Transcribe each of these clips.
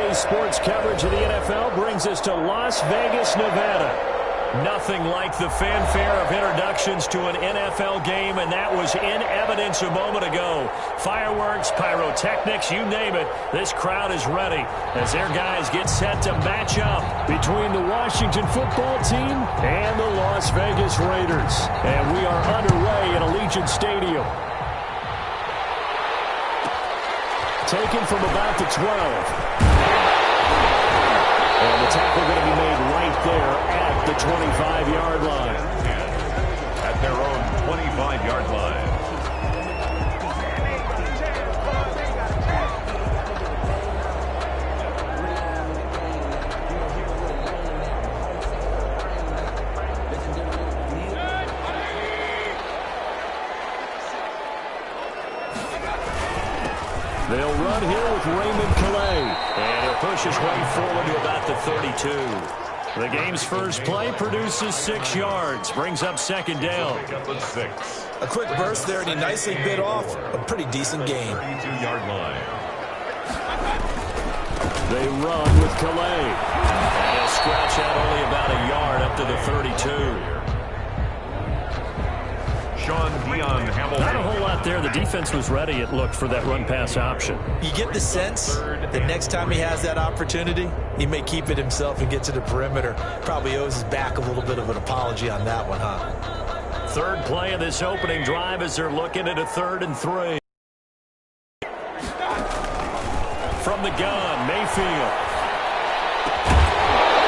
Today's sports coverage of the NFL brings us to Las Vegas, Nevada. Nothing like the fanfare of introductions to an NFL game, and that was in evidence a moment ago. Fireworks, pyrotechnics, you name it, this crowd is ready as their guys get set to match up between the Washington football team and the Las Vegas Raiders. And we are underway at Allegiant Stadium. Taken from about the 12. And the tackle going to be made right there at the 25-yard line. At their own 25-yard line. They'll run here with Raymond Calais. And he'll push his way forward to about the 32. The game's first play produces 6 yards. Brings up second down. A quick burst there, and he nicely bit off a pretty decent gain. 32-yard line. They run with Calais. And he'll scratch out only about a yard up to the 32. Hamilton. Not a whole lot there. The defense was ready, it looked, for that run-pass option. You get the sense that next time he has that opportunity, he may keep it himself and get to the perimeter. Probably owes his back a little bit of an apology on that one, huh? Third play of this opening drive as they're looking at a 3rd and 3. From the gun, Mayfield.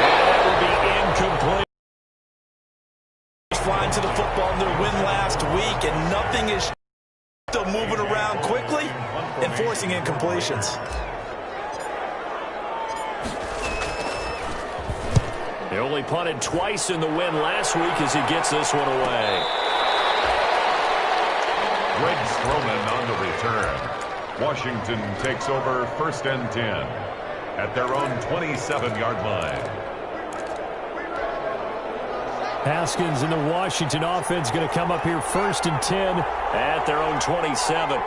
And that will be incomplete. Flying to the football in their win last week, and nothing is still moving around quickly and forcing incompletions. They only punted twice in the win last week as he gets this one away. Greg Stroman on the return. Washington takes over 1st and 10 at their own 27-yard line. Haskins and the Washington offense going to come up here 1st and 10 at their own 27.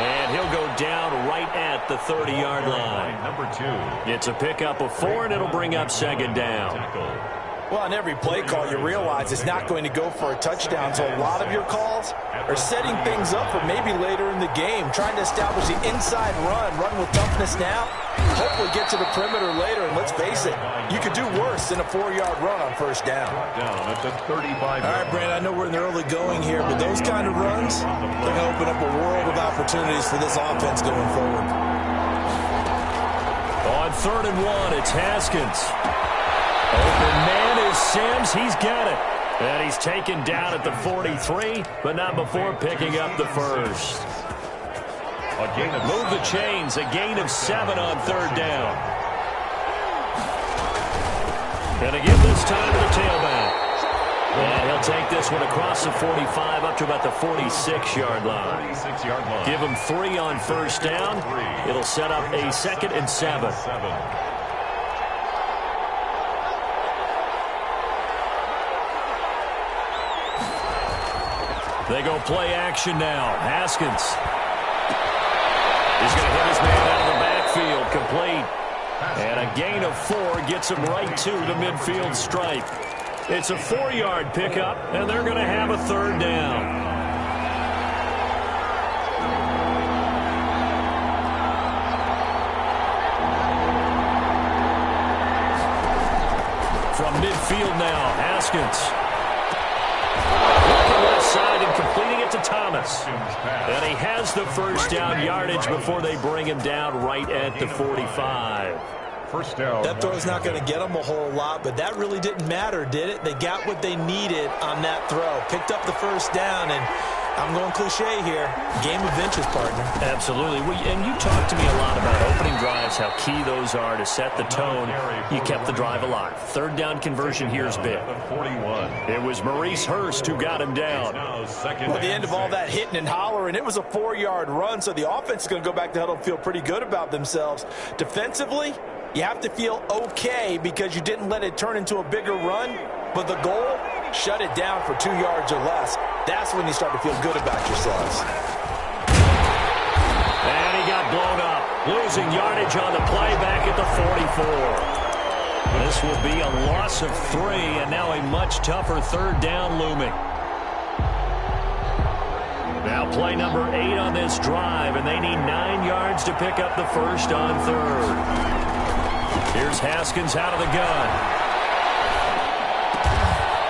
And he'll go down right at the 30-yard line. Number 2. It's a pickup of 4, and it'll bring up second down. Well, on every play call, you realize it's not going to go for a touchdown, so a lot of your calls are setting things up for maybe later in the game, trying to establish the inside run with toughness now, hopefully get to the perimeter later, and let's face it, you could do worse than a 4-yard run on 1st down. Down at the 35. All right, Brandon, I know we're in the early going here, but those kind of runs, they're going to open up a world of opportunities for this offense going forward. On 3rd and 1, it's Haskins. Open man is Sims. He's got it. And he's taken down at the 43, but not before picking up the first. Move the chains. A gain of 7 on 3rd down. And again this time to the tailback. And he'll take this one across the 45 up to about the 46-yard line. 46-yard line. Give him 3 on 1st down. It'll set up a 2nd and 7. They go play action now. Haskins. He's going to hit his man out of the backfield. Complete. And a gain of 4 gets him right to the midfield stripe. It's a 4-yard pickup, and they're going to have a 3rd down. From midfield now, Haskins. Side and completing it to Thomas. And he has the 1st down yardage before they bring him down right at the 45. 1st down. That throw's not going to get them a whole lot, but that really didn't matter, did it? They got what they needed on that throw. Picked up the 1st down, and I'm going cliche here. Game of inches, partner. Absolutely. And you talked to me a lot about opening drives, how key those are to set the tone. You kept the drive alive. 3rd down conversion here is big. 41. It was Maurice Hurst who got him down. Well, at the end of all that hitting and hollering, it was a 4-yard run, so the offense is going to go back to huddle and feel pretty good about themselves. Defensively, you have to feel okay because you didn't let it turn into a bigger run, but the goal, shut it down for 2 yards or less, that's when you start to feel good about yourselves. And he got blown up, losing yardage on the play back at the 44. This will be a loss of 3, and now a much tougher third down looming. Now play number 8 on this drive, and they need 9 yards to pick up the first on third. Here's Haskins out of the gun.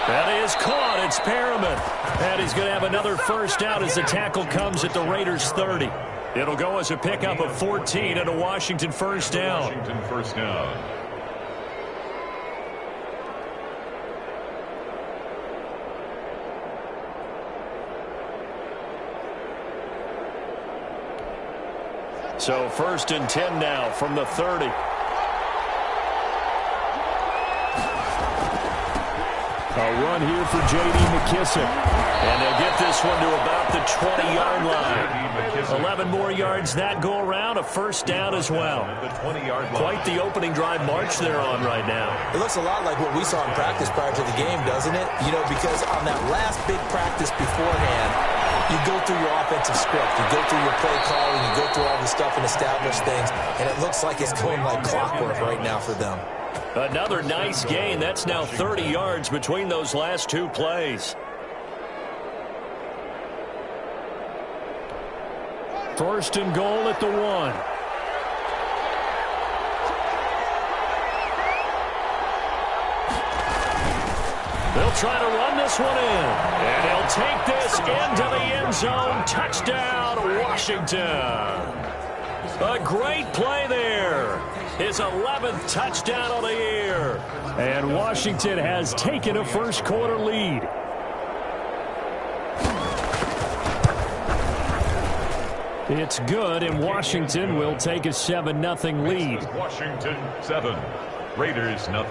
That is caught. It's Perriman. And he's going to have another first down as the tackle comes at the Raiders' 30. It'll go as a pickup of 14 and a Washington first down. Washington first down. So first and 10 now from the 30. A run here for J.D. McKissic. And they'll get this one to about the 20-yard line. 11 more yards that go around, a first down as well. Quite the opening drive march they're on right now. It looks a lot like what we saw in practice prior to the game, doesn't it? You know, because on that last big practice beforehand, you go through your offensive script, you go through your play calling, you go through all the stuff and establish things, and it looks like it's going like clockwork right now for them. Another nice gain. That's now 30 yards between those last 2 plays. First and goal at the 1. They'll try to run this one in. And he'll take this into the end zone. Touchdown, Washington. A great play there. His 11th touchdown of the year. And Washington has taken a first quarter lead. It's good, and Washington will take a 7-0 lead. Washington 7, Raiders 0.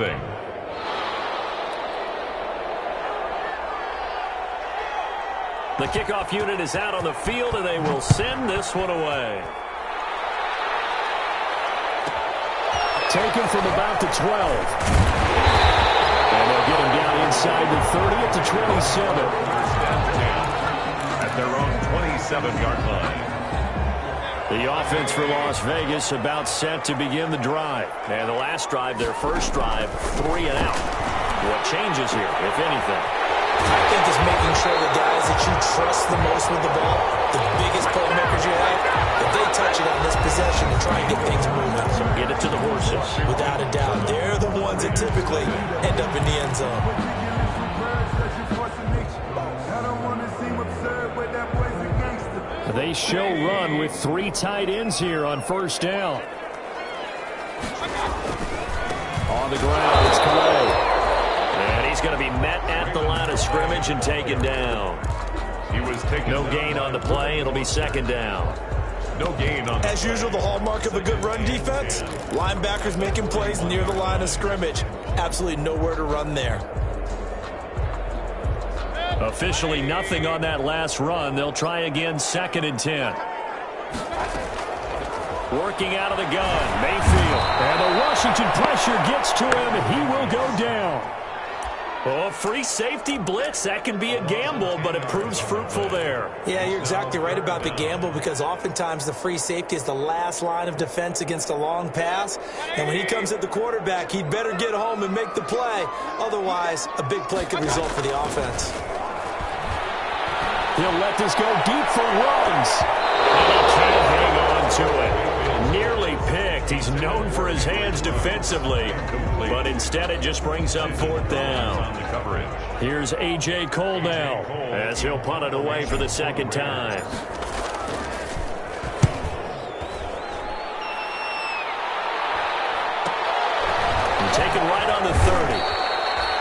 The kickoff unit is out on the field, and they will send this one away. Taken from about the 12. And they'll get him down inside the 30 at the 27. At their own 27-yard line. The offense for Las Vegas about set to begin the drive. And the last drive, their first drive, 3 and out. What changes here, if anything? I think it's making sure the guys that you trust the most with the ball, the biggest playmakers you have, that they touch it on this possession and try and get things moving. Get it to the horses. Without a doubt, they're the ones that typically end up in the end zone. They show run with 3 tight ends here on first down. On the ground, it's Calais. And he's going to be met at the line of scrimmage and taken down. He was taken no gain on the play. It'll be second down. No gain on the As usual, the hallmark of a good run defense, linebackers making plays near the line of scrimmage. Absolutely nowhere to run there. Officially nothing on that last run. They'll try again, second and 10. Working out of the gun, Mayfield. And the Washington pressure gets to him, and he will go down. Oh, free safety blitz, that can be a gamble, but it proves fruitful there. Yeah, you're exactly right about the gamble, because oftentimes the free safety is the last line of defense against a long pass. And when he comes at the quarterback, he'd better get home and make the play. Otherwise, a big play could result for the offense. He'll let this go deep for runs. And he can't hang on to it. Nearly picked. He's known for his hands defensively, but instead it just brings up fourth down. Here's A.J. Cole now as he'll punt it away for the second time. And taken right on the 30.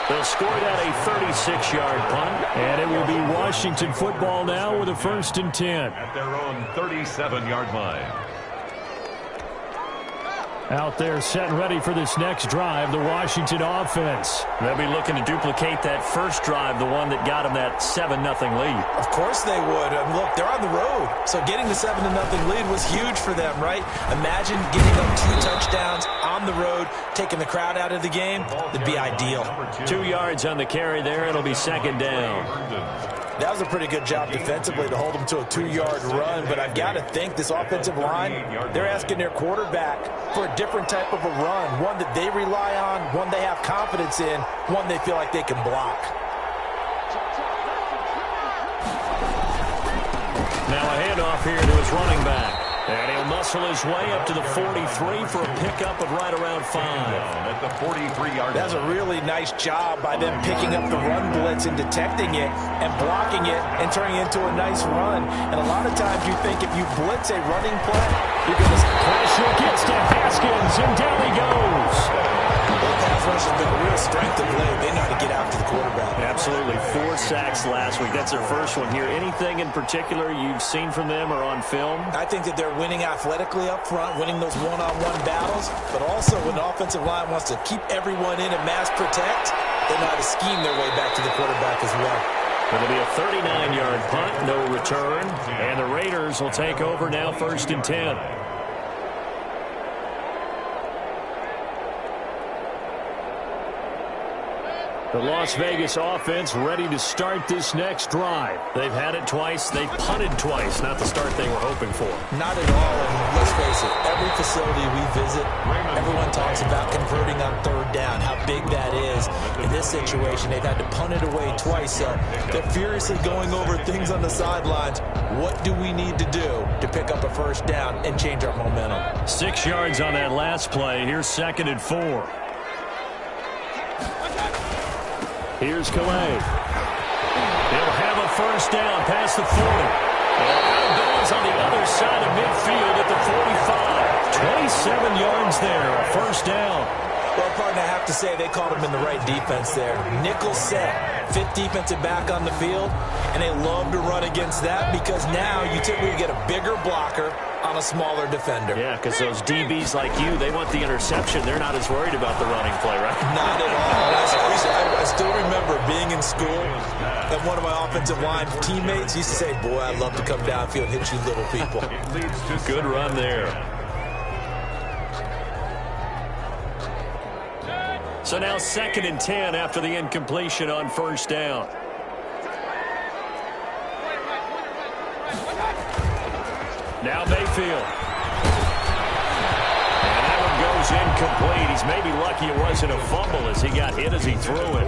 They'll score that a 36-yard punt, and it will be Washington football now with a first and 10. At their own 37-yard line. Out there set and ready for this next drive, the Washington offense. They'll be looking to duplicate that first drive, the one that got them that 7-0 lead. Of course they would. Look, they're on the road, so getting the 7-0 lead was huge for them, right? Imagine getting up 2 touchdowns on the road, taking the crowd out of the game. That'd be ideal. 2 yards on the carry there. It'll be second down. That was a pretty good job defensively to hold them to a 2-yard run, but I've got to think this offensive line, they're asking their quarterback for a different type of a run, one that they rely on, one they have confidence in, one they feel like they can block. Now a handoff here to his running back. And he'll muscle his way up to the 43 for a pickup of right around 5. At the 43-yard line. That's a really nice job by them picking up the run blitz and detecting it and blocking it and turning it into a nice run. And a lot of times you think if you blitz a running play, you're going to... Pressure gets to Haskins, and down he goes. Well, pass rush has been a real strength of late. They know how to get after the quarterback. Absolutely. 4 sacks last week. That's their first one here. Anything in particular you've seen from them or on film? I think that they're winning athletically up front, winning those one-on-one battles, but also when the offensive line wants to keep everyone in and mass protect, they know how to scheme their way back to the quarterback as well. It'll be a 39-yard punt, no return, and the Raiders will take over now, 1st and 10. The Las Vegas offense ready to start this next drive. They've had it twice. They've punted twice. Not the start they were hoping for. Not at all. And let's face it, every facility we visit, everyone talks about converting on 3rd down, how big that is. In this situation, they've had to punt it away twice. So they're furiously going over things on the sidelines. What do we need to do to pick up a 1st down and change our momentum? 6 yards on that last play. Here's 2nd and 4. Here's Calais. He'll have a 1st down past the 40. And out of bounds on the other side of midfield at the 45. 27 yards there, a 1st down. Well, partner, I have to say they called him in the right defense there. Nickel set, 5th defensive back on the field, and they love to run against that because now you typically get a bigger blocker on a smaller defender. Yeah, because those DBs like you, they want the interception. They're not as worried about the running play, right? Not at all. I still remember being in school, and one of my offensive line teammates used to say, boy, I'd love to come downfield and hit you little people. Good run there. So now 2nd and 10 after the incompletion on 1st down. Now Mayfield. And that one goes incomplete. He's maybe lucky it wasn't a fumble as he got hit as he threw it.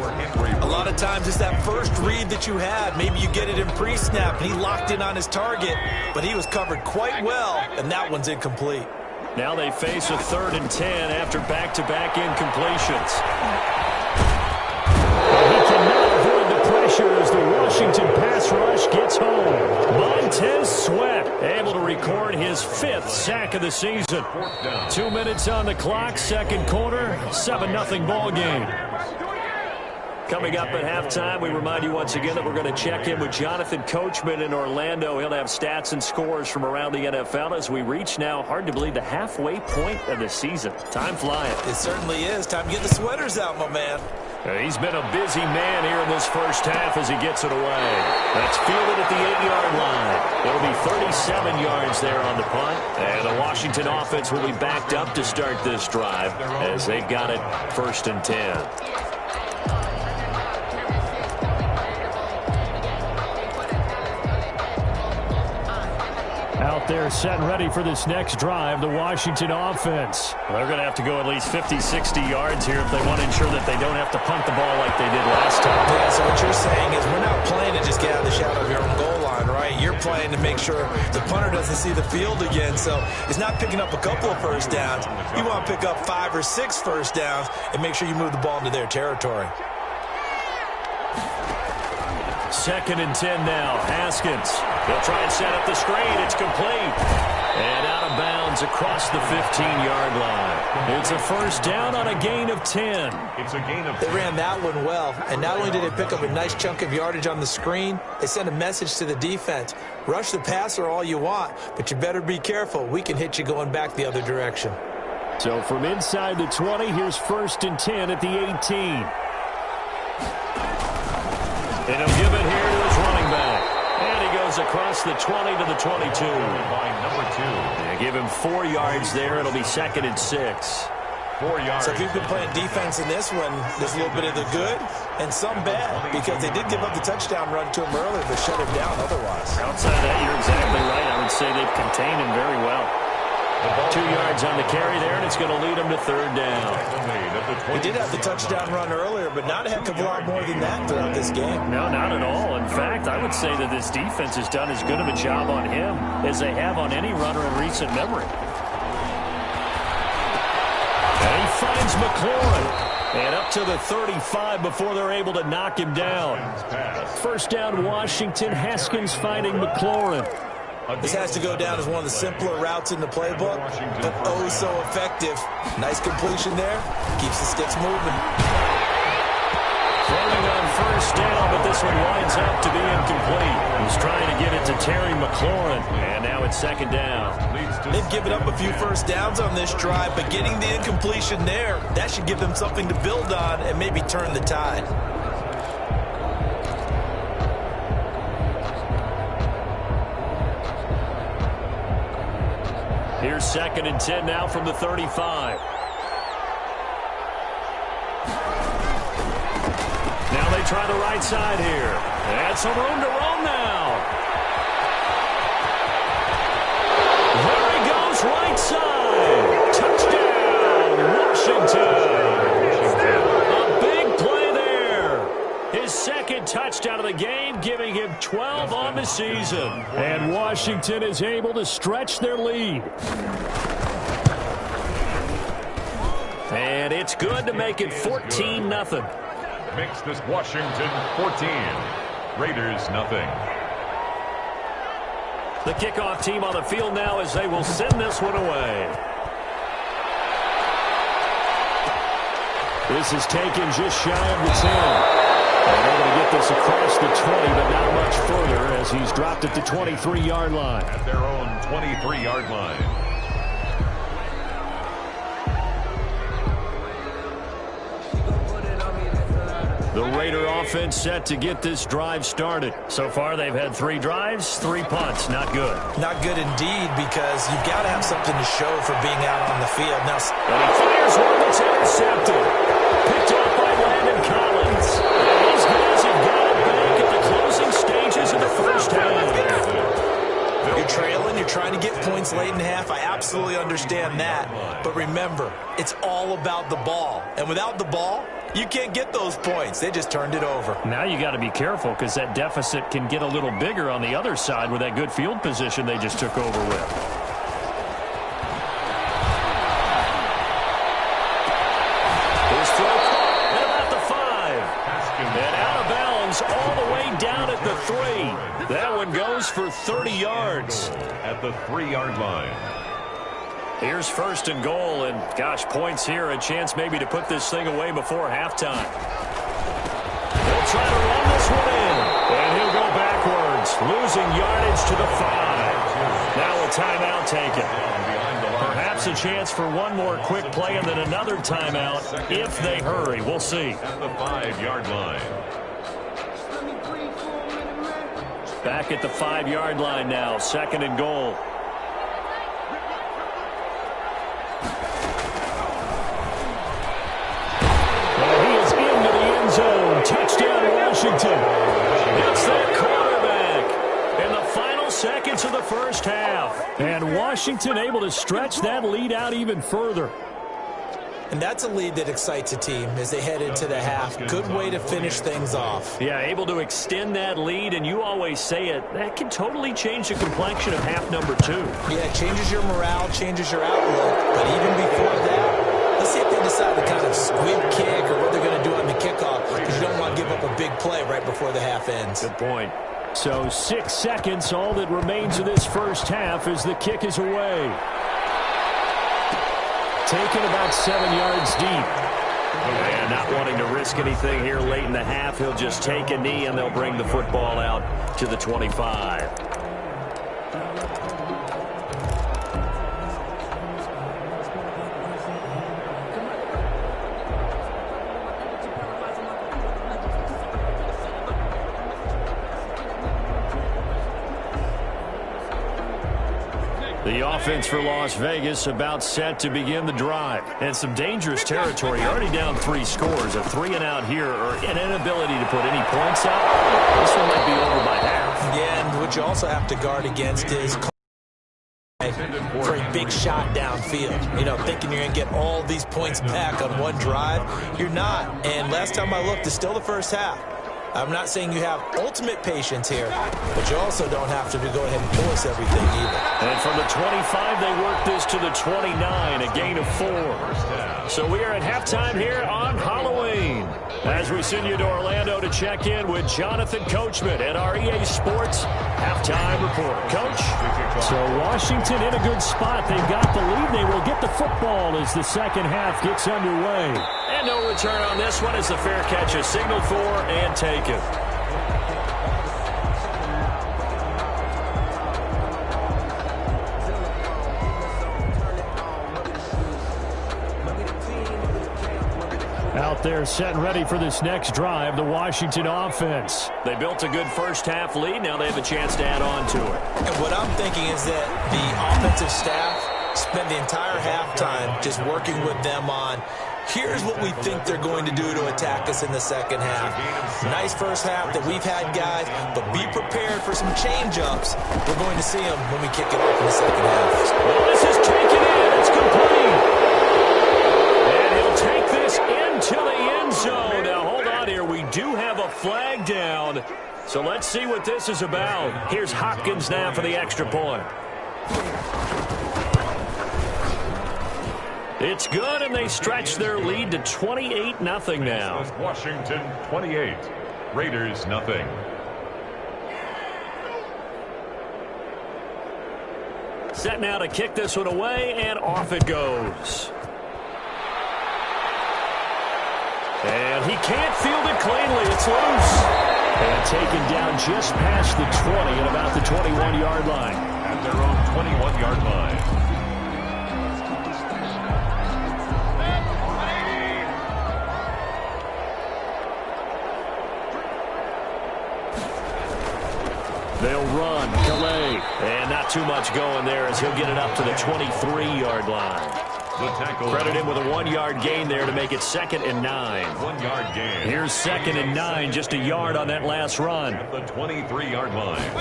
A lot of times it's that first read that you had. Maybe you get it in pre-snap, and he locked in on his target, but he was covered quite well, and that one's incomplete. Now they face a 3rd and 10 after back-to-back incompletions. He cannot avoid the pressure as the Washington pass rush gets home. Montez Sweat able to record his 5th sack of the season. 2 minutes on the clock, 2nd quarter, 7-0 ball game. Coming up at halftime, we remind you once again that we're going to check in with Jonathan Coachman in Orlando. He'll have stats and scores from around the NFL as we reach now, hard to believe, the halfway point of the season. Time flying. It certainly is. Time to get the sweaters out, my man. He's been a busy man here in this first half as he gets it away. That's fielded at the 8-yard line. It'll be 37 yards there on the punt. And the Washington offense will be backed up to start this drive as they've got it 1st and 10. Out there set and ready for this next drive, the Washington offense. They're going to have to go at least 50, 60 yards here if they want to ensure that they don't have to punt the ball like they did last time. Yeah, so what you're saying is we're not playing to just get out of the shadow of your own goal line, right? You're playing to make sure the punter doesn't see the field again. So it's not picking up a couple of 1st downs. You want to pick up 5 or 6 1st downs and make sure you move the ball into their territory. 2nd and 10 now. Haskins. They'll try and set up the screen. It's complete. And out of bounds across the 15-yard line. It's a 1st down on a gain of 10. It's a gain of 10. They ran that one well. And not only did they pick up a nice chunk of yardage on the screen, they sent a message to the defense. Rush the passer all you want, but you better be careful. We can hit you going back the other direction. So from inside the 20, here's 1st and 10 at the 18. And he'll give it here to his running back. And he goes across the 20 to the 22. By number 2. They give him 4 yards there. It'll be 2nd and 6. 4 yards. So if you've been playing defense in this one, there's a little bit of the good and some bad, because they did give up the touchdown run to him earlier, but shut him down otherwise. Outside of that, you're exactly right. I would say they've contained him very well. 2 yards on the carry there, and it's going to lead him to 3rd down. He did have the touchdown run earlier, but not a heck of a lot more than that throughout this game. No, not at all. In fact, I would say that this defense has done as good of a job on him as they have on any runner in recent memory. And he finds McLaurin. And up to the 35 before they're able to knock him down. 1st down, Washington. Haskins finding McLaurin. This has to go down as one of the simpler routes in the playbook, but oh so effective. Nice completion there. Keeps the sticks moving. Throwing on 1st down, but this one winds up to be incomplete. He's trying to get it to Terry McLaurin, and now it's 2nd down. They've given up a few 1st downs on this drive, but getting the incompletion there, that should give them something to build on and maybe turn the tide. Here's 2nd and 10 now from the 35. Now they try the right side here. And some room to roam now. There he goes, right side. Touchdown, Washington. A big play there. His 2nd touchdown of the game, giving him 12 on the season. And Washington is able to stretch their lead. And it's good to make it 14-0. Makes this Washington 14. Raiders nothing. The kickoff team on the field now as they will send this one away. This is taken just shy of the 10. And able to get this across the 20, but not much further as he's dropped at the 23-yard line. At their own 23-yard line. The Raider offense set to get this drive started. So far, they've had 3 drives, 3 punts. Not good. Not good indeed, because you've got to have something to show for being out on the field. Now, and he fires one that's intercepted. Picked up by Landon Collins. And these guys have got it back at the closing stages of the 1st half. You're trailing, you're trying to get points late in half. I absolutely understand that. But remember, it's all about the ball. And without the ball, you can't get those points. They just turned it over. Now you got to be careful because that deficit can get a little bigger on the other side with that good field position they just took over with. His throw at about the 5. And out of bounds all the way down at the 3. That one goes for 30 yards. At the 3-yard line. Here's 1st and goal, and gosh, points here, a chance maybe to put this thing away before halftime. They'll try to run this one in, and he'll go backwards, losing yardage to the 5. Now a timeout taken. Perhaps a chance for one more quick play and then another timeout if they hurry. We'll see. At the 5-yard line. Back at the 5-yard line now, 2nd and goal. Touchdown, Washington. It's their quarterback in the final seconds of the 1st half. And Washington able to stretch that lead out even further. And that's a lead that excites a team as they head into the half. Good way to finish things off. Yeah, able to extend that lead, and you always say it, that can totally change the complexion of half number 2. Yeah, it changes your morale, changes your outlook. But even before that, let's see if they decide to kind of squib kick or what they're going to do on the kickoff, because you don't want to give up a big play right before the half ends. Good point. So 6 seconds, all that remains of this 1st half as the kick is away. Taken about 7 yards deep. And not wanting to risk anything here late in the half, he'll just take a knee and they'll bring the football out to the 25. The offense for Las Vegas about set to begin the drive. And some dangerous territory. You're already down 3 scores. A 3-and-out here or an inability to put any points out. This one might be over by half. Yeah, and what you also have to guard against is for a big shot downfield. You know, thinking you're going to get all these points back on one drive. You're not. And last time I looked, it's still the first half. I'm not saying you have ultimate patience here, but you also don't have to go ahead and force everything either. And from the 25, they work this to the 29, a gain of 4. So we are at halftime here on Halloween. As we send you to Orlando to check in with Jonathan Coachman at our EA Sports Halftime Report. Coach? So Washington in a good spot. They've got the lead. They will get the football as the second half gets underway. And no return on this one as the fair catch is signaled for and taken. Out there set and ready for this next drive, the Washington offense. They built a good first half lead. Now they have a chance to add on to it. And what I'm thinking is that the offensive staff spent the entire halftime just working with them on here's what we think they're going to do to attack us in the second half. Nice first half that we've had, guys, but be prepared for some change-ups. We're going to see them when we kick it off in the second half. Well, this is taken in. It's complete. And he'll take this into the end zone. Now, hold on here. We do have a flag down. So let's see what this is about. Here's Hopkins now for the extra point. It's good, and they stretch their lead to 28-0 now. Washington 28, Raiders nothing. Set now to kick this one away, and off it goes. And he can't field it cleanly. It's loose. And taken down just past the 20 at about the 21-yard line. At their own 21-yard line. They'll run. Calais. And not too much going there as he'll get it up to the 23-yard line. The tackle. Credit him with a 1-yard gain there to make it 2nd and 9. 1-yard gain. Here's 2nd and 9, just a yard on that last run. At the 23-yard line.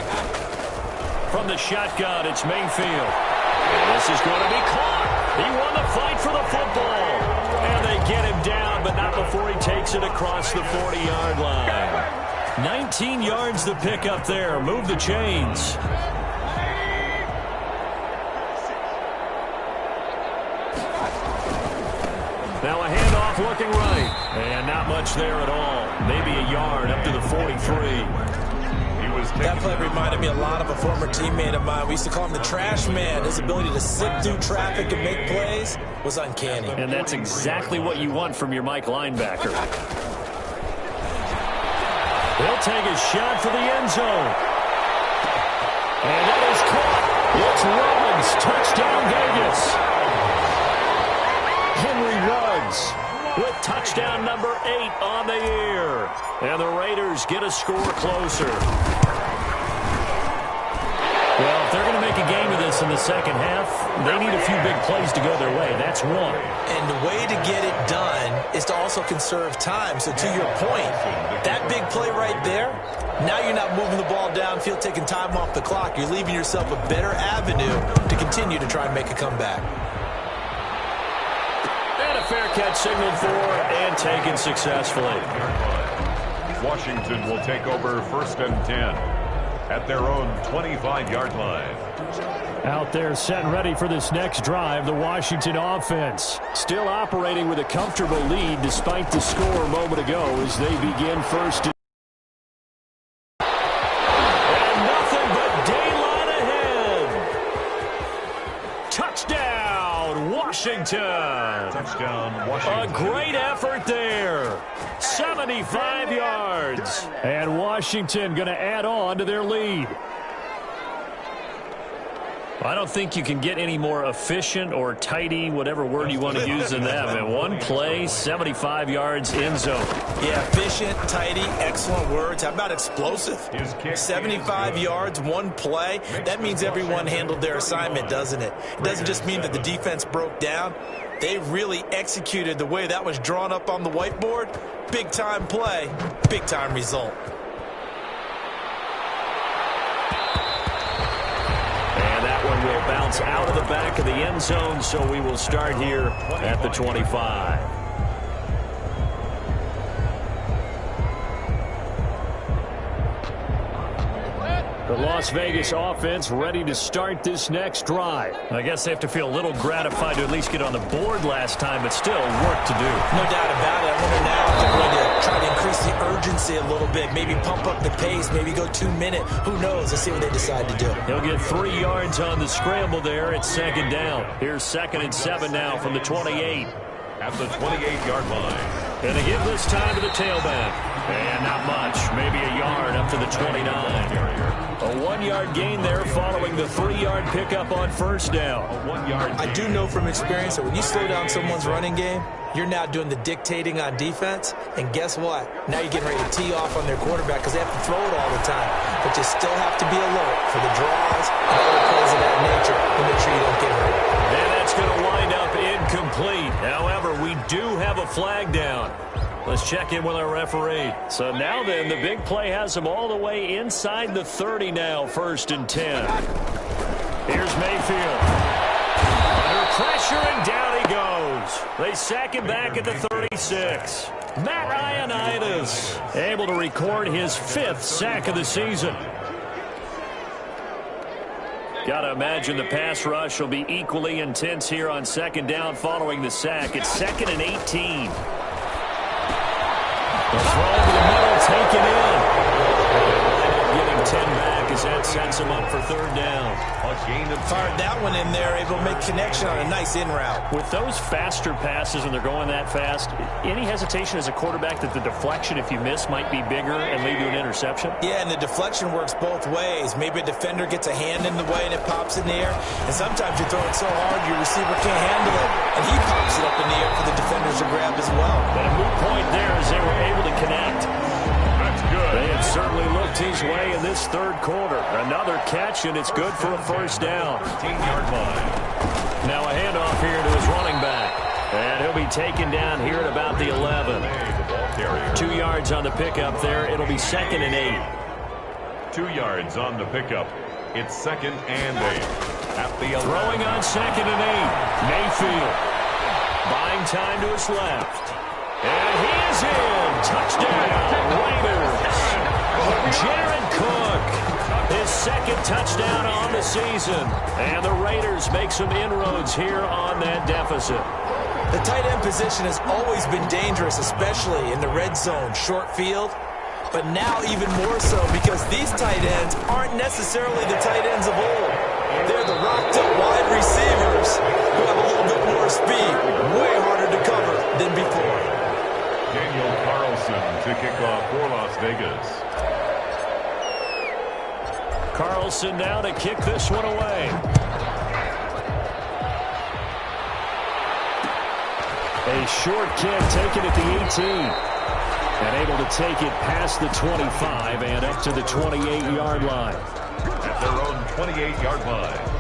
From the shotgun, it's Mayfield. And this is going to be caught. He won the fight for the football. And they get him down, but not before he takes it across the 40-yard line. 19 yards to pick up there. Move the chains. Now a handoff looking right. And not much there at all. Maybe a yard up to the 43. That play reminded me a lot of a former teammate of mine. We used to call him the trash man. His ability to sit through traffic and make plays was uncanny. And that's exactly what you want from your Mike linebacker. He'll take a shot for the end zone. And that is caught. It's Ruggs. Touchdown, Vegas. Henry Ruggs with touchdown number 8 on the year. And the Raiders get a score closer. Well, if they're going to make a game of this in the second half, they need a few big plays to go their way. That's one. And the way to get it done is to also conserve time. So to your point, that big play right there, now you're not moving the ball downfield, taking time off the clock. You're leaving yourself a better avenue to continue to try and make a comeback. And a fair catch signaled for and taken successfully. Washington will take over 1st and 10 at their own 25-yard line. Out there set and ready for this next drive, the Washington offense. Still operating with a comfortable lead despite the score a moment ago as they begin first. And nothing but daylight ahead. Touchdown, Washington. Touchdown, Washington. A great effort there. 75 yards. And Washington going to add on to their lead. I don't think you can get any more efficient or tidy, whatever word you want to use in that. Man, one play, 75 yards, end zone. Yeah, efficient, tidy, excellent words. How about explosive? 75 yards, one play. That means everyone handled their assignment, doesn't it? It doesn't just mean that the defense broke down. They really executed the way that was drawn up on the whiteboard. Big-time play, big-time result. One will bounce out of the back of the end zone, so we will start here at the 25. The Las Vegas offense ready to start this next drive. I guess they have to feel a little gratified to at least get on the board last time, but still work to do. No doubt about it. I wonder now if they're going to try to increase the urgency a little bit, maybe pump up the pace, maybe go 2-minute. Who knows? Let's see what they decide to do. He'll get 3 yards on the scramble there at second down. Here's 2nd and 7 now from the 28. At the 28-yard line. And they give this time to the tailback. And not much, maybe a yard up to the 29. A 1-yard gain there following the 3-yard pickup on first down. I do know from experience that when you slow down someone's running game, you're now doing the dictating on defense. And guess what? Now you're getting ready to tee off on their quarterback because they have to throw it all the time. But you still have to be alert for the draws and other plays of that nature to make sure you don't get hurt. And that's going to wind up incomplete. However, we do have a flag down. Let's check in with our referee. So now then, the big play has them all the way inside the 30 now, 1st and 10. Here's Mayfield. Under pressure, and down he goes. They sack him back at the 36. Matt Ioannidis able to record his 5th sack of the season. Got to imagine the pass rush will be equally intense here on 2nd down following the sack. It's 2nd and 18. The throw to the middle, taken in. Getting 10 back as that sets him up for 3rd down. Fired that one in there, able to make connection on a nice in route. With those faster passes and they're going that fast, any hesitation as a quarterback that the deflection, if you miss, might be bigger and lead to an interception? Yeah, and the deflection works both ways. Maybe a defender gets a hand in the way and it pops in the air. And sometimes you throw it so hard your receiver can't handle it, and he pops it up in the air for the defenders to grab as well. But a moot point there as they were able to connect. That's good. They have certainly looked his way in this 3rd quarter. Another catch, and it's good for a 1st down. 13-yard line. Now a handoff here to his running back. And he'll be taken down here at about the 11. 2 yards on the pickup there. It'll be 2nd and 8. 2 yards on the pickup. It's 2nd and 8. At the 11. Throwing on 2nd and 8. Mayfield. Buying time to his left. And he is in. Touchdown, Raiders. Jared Cook, his 2nd touchdown on the season. And the Raiders make some inroads here on that deficit. The tight end position has always been dangerous, especially in the red zone, short field. But now even more so because these tight ends aren't necessarily the tight ends of old. They're the rocked-up wide receivers who have a little bit more speed, way harder to cover than before. Daniel Carlson to kick off for Las Vegas. Carlson now to kick this one away. A short kick taken at the 18. And able to take it past the 25 and up to the 28-yard line. At their own 28-yard line.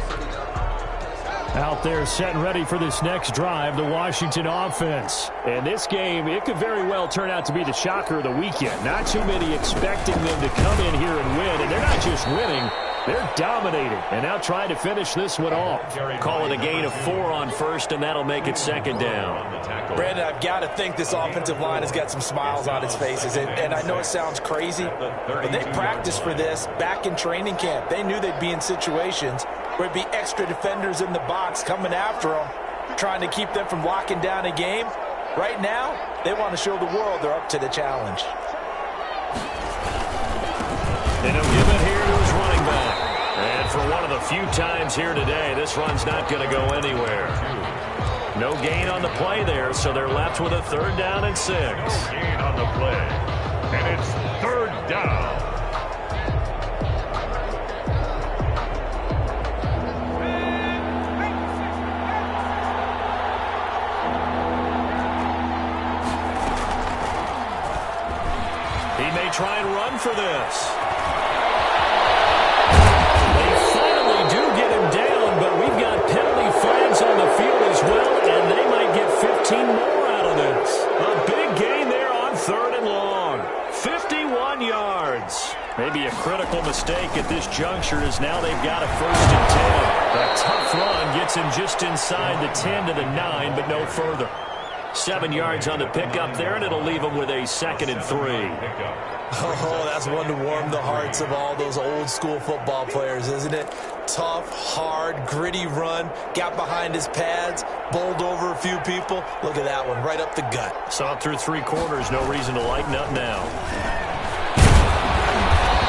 Out there set and ready for this next drive, the Washington offense. And this game, it could very well turn out to be the shocker of the weekend. Not too many expecting them to come in here and win. And they're not just winning, they're dominating. And now trying to finish this one off. Call it a gain of 4 on 1st, and that'll make it 2nd down. Brandon, I've got to think this offensive line has got some smiles on its faces. And I know it sounds crazy, but they practiced for this back in training camp. They knew they'd be in situations where it'd be extra defenders in the box coming after them, trying to keep them from locking down a game. Right now, they want to show the world they're up to the challenge. And he'll give it here to his running back. And for one of the few times here today, this run's not going to go anywhere. No gain on the play there, so they're left with a 3rd down and 6. Gain on the play. And it's 3rd down. try and run for this. They finally do get him down, but we've got penalty flags on the field as well, and they might get 15 more out of this. A big gain there on 3rd and long. 51 yards. Maybe a critical mistake at this juncture as now they've got a 1st and 10. A tough run gets him just inside the 10 to the 9, but no further. 7 yards on the pickup there, and it'll leave him with a 2nd and 3. Oh, that's one to warm the hearts of all those old-school football players, isn't it? Tough, hard, gritty run, got behind his pads, bowled over a few people. Look at that one, right up the gut. Saw it through 3 quarters, no reason to lighten up now.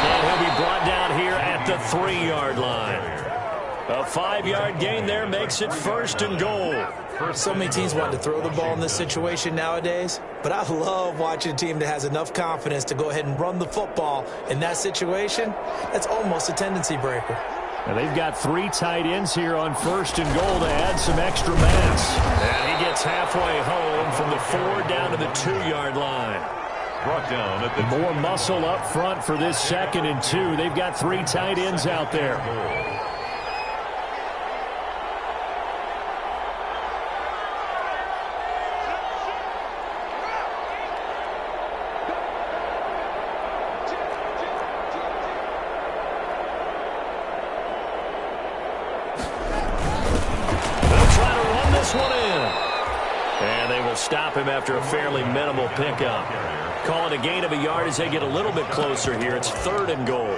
And he'll be brought down here at the 3-yard line. A 5-yard gain there makes it 1st and goal. So many teams want to throw the ball in this situation nowadays, but I love watching a team that has enough confidence to go ahead and run the football in that situation. That's almost a tendency breaker. Now they've got 3 tight ends here on 1st and goal to add some extra mass. And he gets halfway home from the 4 down to the 2-yard line. Brought down at the more muscle up front for this 2nd and 2. They've got 3 tight ends out there. Stop him after a fairly minimal pickup. Call it a gain of a yard as they get a little bit closer here. It's 3rd and goal.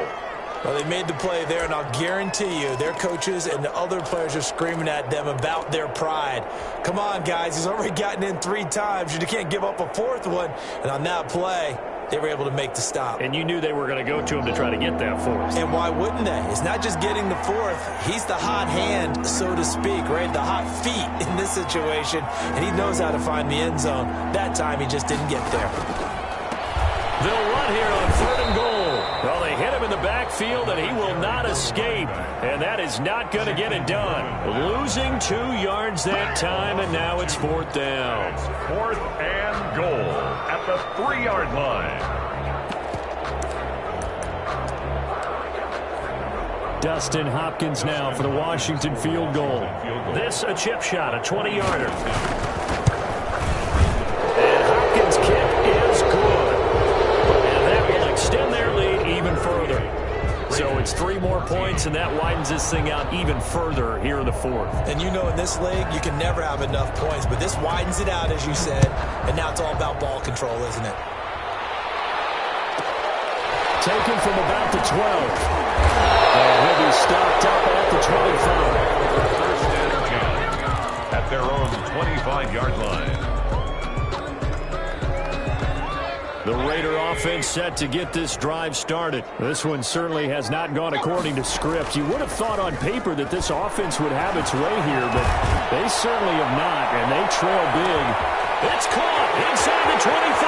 Well, they made the play there, and I'll guarantee you their coaches and the other players are screaming at them about their pride. Come on, guys. He's already gotten in 3 times. You can't give up a 4th one. And on that play, they were able to make the stop. And you knew they were going to go to him to try to get that 4th. And why wouldn't they? It's not just getting the 4th. He's the hot hand, so to speak, right? The hot feet in this situation. And he knows how to find the end zone. That time, he just didn't get there. They'll run here on 3rd and goal. Well, they hit him in the backfield, and he will not escape. And that is not going to get it done. Losing 2 yards that time, and now it's 4th down. 4th and goal at the 3-yard line. Dustin Hopkins now for the Washington field goal. This a chip shot, a 20-yarder. And Hopkins' kick is good. And that will extend their lead even further. So it's 3 more points, and that widens this thing out even further here in the 4th. And you know in this league, you can never have enough points, but this widens it out, as you said, and now it's all about ball control, isn't it? Taken from about the 12. And he'll be stopped up at the 25. 1st and 10 at their own 25-yard line. The Raider offense set to get this drive started. This one certainly has not gone according to script. You would have thought on paper that this offense would have its way here, but they certainly have not, and they trail big. It's caught inside the 25.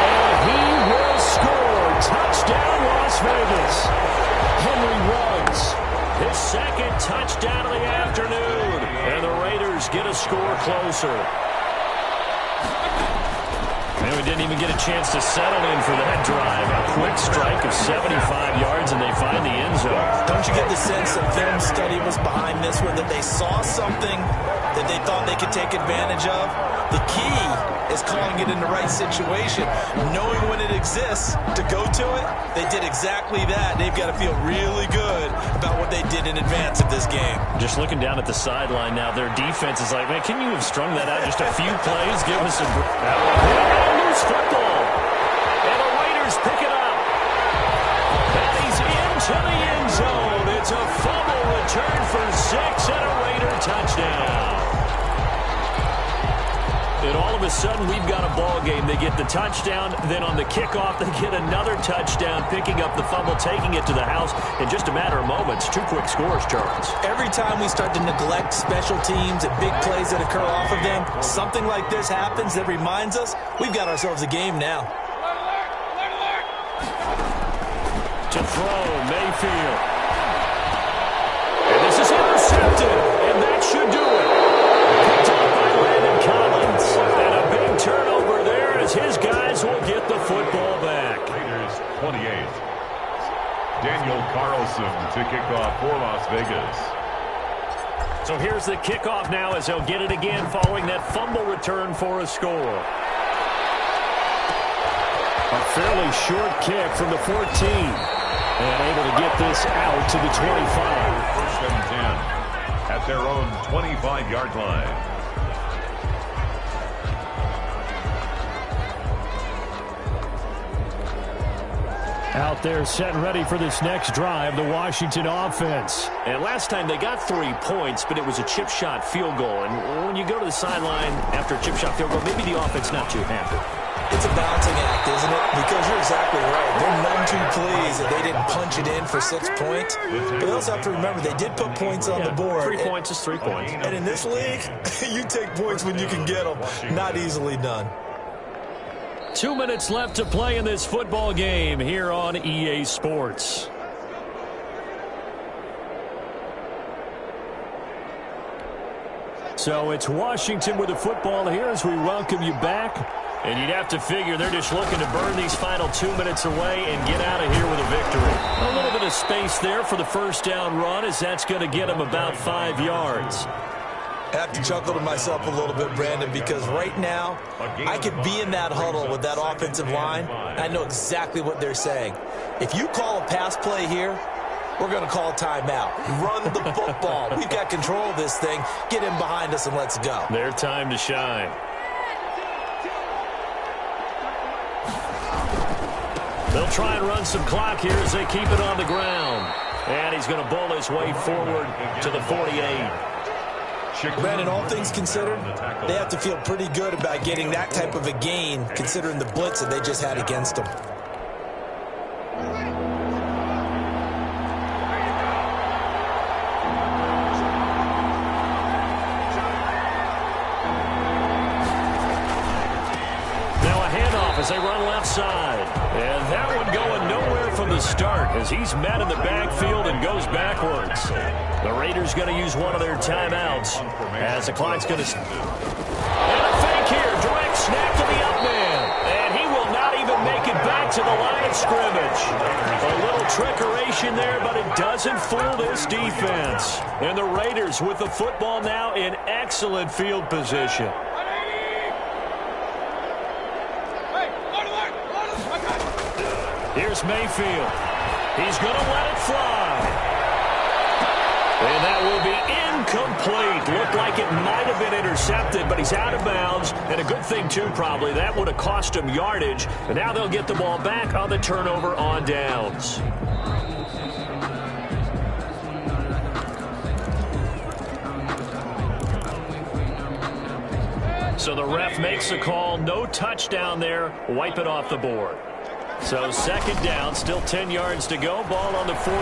And he will score. Touchdown, Las Vegas. Henry Ruggs. His 2nd touchdown of the afternoon. And the Raiders get a score closer. And we didn't even get a chance to settle in for that drive. A quick strike of 75 yards, and they find the end zone. Don't you get the sense that film study was behind this one, that they saw something that they thought they could take advantage of? The key is calling it in the right situation, knowing when it exists to go to it. They did exactly that. They've got to feel really good about what they did in advance of this game. Just looking down at the sideline now, their defense is like, man, can you have strung that out just a few plays? Give us a loose football. And the Raiders pick it up. And he's into the end zone. It's a fumble return for 6 and a Raider touchdown. And all of a sudden, we've got a ball game. They get the touchdown, then on the kickoff, they get another touchdown, picking up the fumble, taking it to the house in just a matter of moments. 2 quick scores, Charles. Every time we start to neglect special teams and big plays that occur off of them, something like this happens that reminds us we've got ourselves a game now. To throw, Mayfield. And this is intercepted, and that should do it. Picked up by Landon Collins. And a big turnover there as his guys will get the football back. Wilson to kick off for Las Vegas. So here's the kickoff now as they'll get it again following that fumble return for a score. A fairly short kick from the 14. And able to get this out to the 25. First and 10 at their own 25-yard line. Out there set and ready for this next drive, the Washington offense. And last time they got 3 points, but it was a chip shot field goal. And when you go to the sideline after a chip shot field goal, maybe the offense not too happy. It's a balancing act, isn't it? Because you're exactly right. They're none too pleased that they didn't punch it in for 6 points. But they also have to remember they did put points on the board. 3 points is 3 points. And in this league, you take points when you can get them. Not easily done. 2 minutes left to play in this football game here on EA Sports. So it's Washington with the football here as we welcome you back. And you'd have to figure they're just looking to burn these final 2 minutes away and get out of here with a victory. A little bit of space there for the first down run as that's going to get them about 5 yards. I have to chuckle to myself a little bit, Brandon, because right now I could be in that huddle with that offensive line. I know exactly what they're saying. If you call a pass play here, we're going to call a timeout. Run the football. We've got control of this thing. Get in behind us and let's go. Their time to shine. They'll try and run some clock here as they keep it on the ground. And he's going to bowl his way forward to the 48. Brandon, all things considered, they have to feel pretty good about getting that type of a gain considering the blitz that they just had against them. Now a handoff as they run left side. And that one going nowhere from the start as he's met in the backfield and goes backwards. The Raiders going to use one of their timeouts as the clock's going to... And a fake here. Direct snap to the up man. And he will not even make it back to the line of scrimmage. A little trickeration there, but it doesn't fool this defense. And the Raiders with the football now in excellent field position. Here's Mayfield. He's going to let it fly. And that will be incomplete. Looked like it might have been intercepted, but he's out of bounds. And a good thing, too, probably. That would have cost him yardage. And now they'll get the ball back on the turnover on downs. So the ref makes a call. No touchdown there. Wipe it off the board. So second down, still 10 yards to go. Ball on the 43.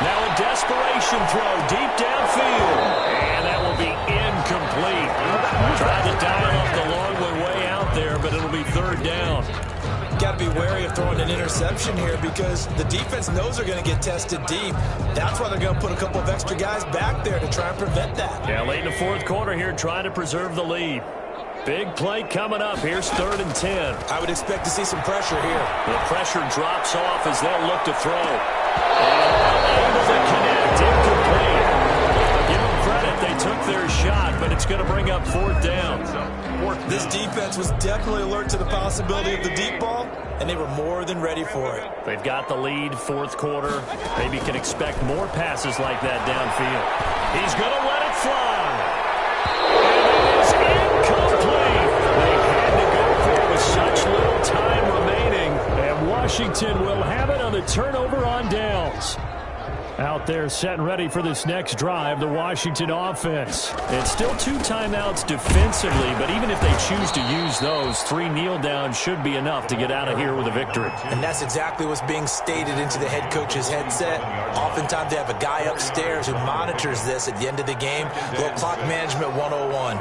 Now a desperation throw deep downfield. And that will be incomplete. Tried to dial up the long way out there, but it'll be third down. Got to be wary of throwing an interception here because the defense knows they're going to get tested deep. That's why they're going to put a couple of extra guys back there to try and prevent that. Yeah, late in the fourth quarter here, trying to preserve the lead. Big play coming up. Here's 3rd and 10. I would expect to see some pressure here. The pressure drops off as they'll look to throw. And able to connect. Incomplete. Give them credit. They took their shot, but it's going to bring up 4th down. This defense was definitely alert to the possibility of the deep ball, and they were more than ready for it. They've got the lead, fourth quarter. Maybe can expect more passes like that downfield. He's going to let it fly. And it is incomplete. They had to go for it with such little time remaining. And Washington will have it on the turnover on downs. Out there set and ready for this next drive, the Washington offense. It's still 2 timeouts defensively, but even if they choose to use those, 3 kneel downs should be enough to get out of here with a victory. And that's exactly what's being stated into the head coach's headset. Oftentimes they have a guy upstairs who monitors this at the end of the game. Little clock management 101.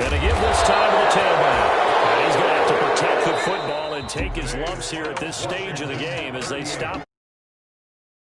And to give this time to the tailback. And he's going to have to protect the football and take his lumps here at this stage of the game as they stop.